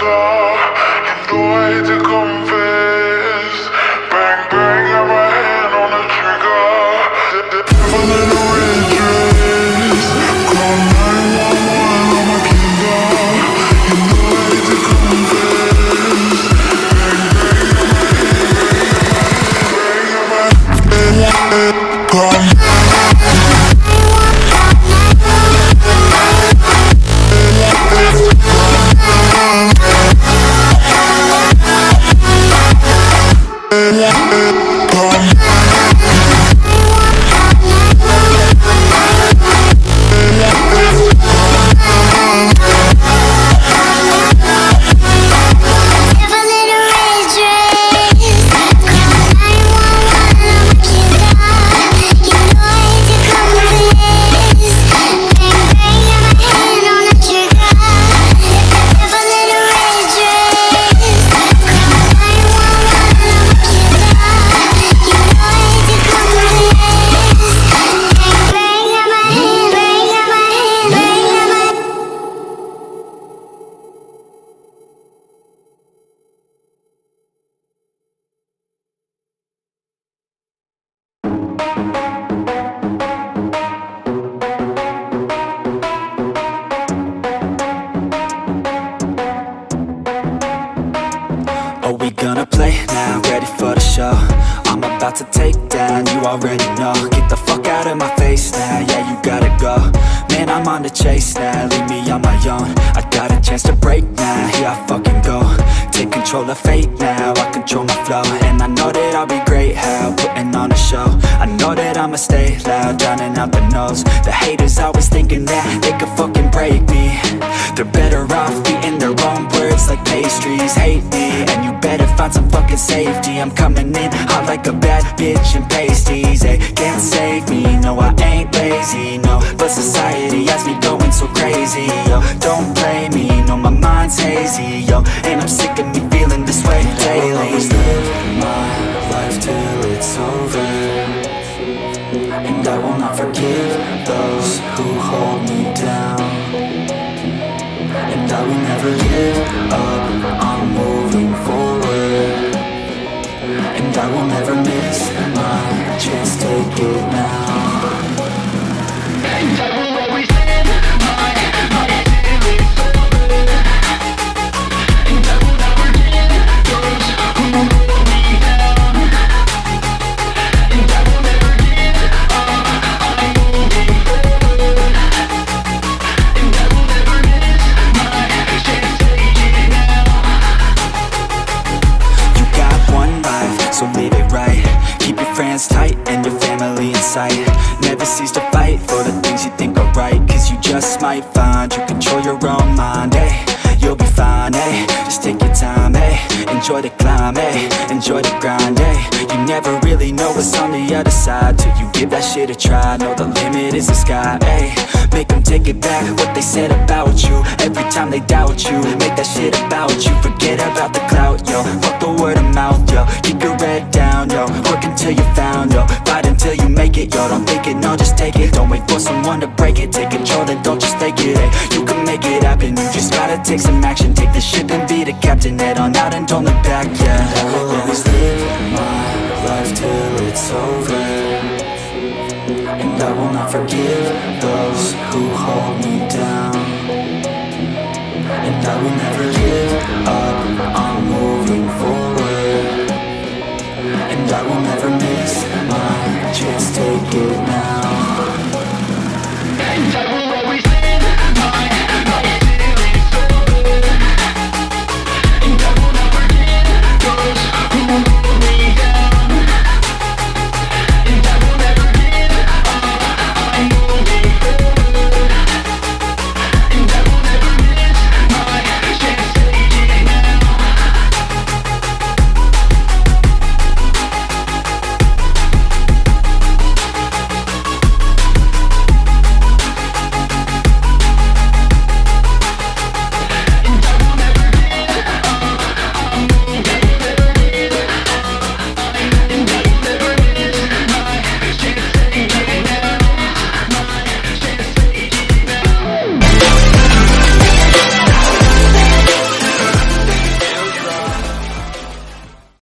star. You know I hate to confess. Bang bang, got my hand on the trigger. The devil in a red dress. Call 911, I'm a killer. You know I hate to confess. Bang bang, got my hand. Come. Are we gonna play now? Ready for the show? I'm about to take down, you already know. Get the fuck out of my face now, yeah, you gotta go. Man, I'm on the chase now, leave me on my own. I got a chance to break now, here I fucking go. Take control of fate now, I control my flow. And I know that I'll be great, how, putting on a show. I know that I'ma stay loud, drowning out the noise. The haters always thinking that they could fucking break me. They're better off eating their own words like pastries. Hate me, and you better find some fucking safety. I'm coming in hot like a bad bitch in pasties. They can't save me, no I ain't lazy, no. But society has me going so crazy, yo. Don't blame me, no my mind's hazy, yo. And I'm sick of me feeling this way daily. I'll always live my life till it's over, and I will not forgive those who hold me down. And I will never give up, I'm moving forward. And I will never miss my chance, take it now. And I will always live my life till it's over. And I will never give those who hold me down. And I will never give up, I'm moving forward. And I will never miss my chance, take it now. You got one life, so live it right. Keep your friends tight and your family in sight. Never cease to fight for the things you think are right, cause you just might find you control your own mind, eh? You'll be fine, eh? Just take your time, eh? Enjoy the climb, eh? Enjoy the grind, eh? You never really know what's on the other side till you give that shit a try. Know the limit is the sky, eh? Make them take it back, what they said about you. Every time they doubt you, make that shit about you. Forget about the clout, yo. Fuck the word of mouth, yo. Keep your head down, yo. Work until you found, yo. Fight until you make it, yo. Don't think it, no, just take it. Don't wait for someone to break it. Take control, then don't just take it, eh? You can make it happen, you just gotta take some action. Take the ship and be the captain. Head on out and don't look back, yeah. I will always live my life till it's over, and I will not forgive those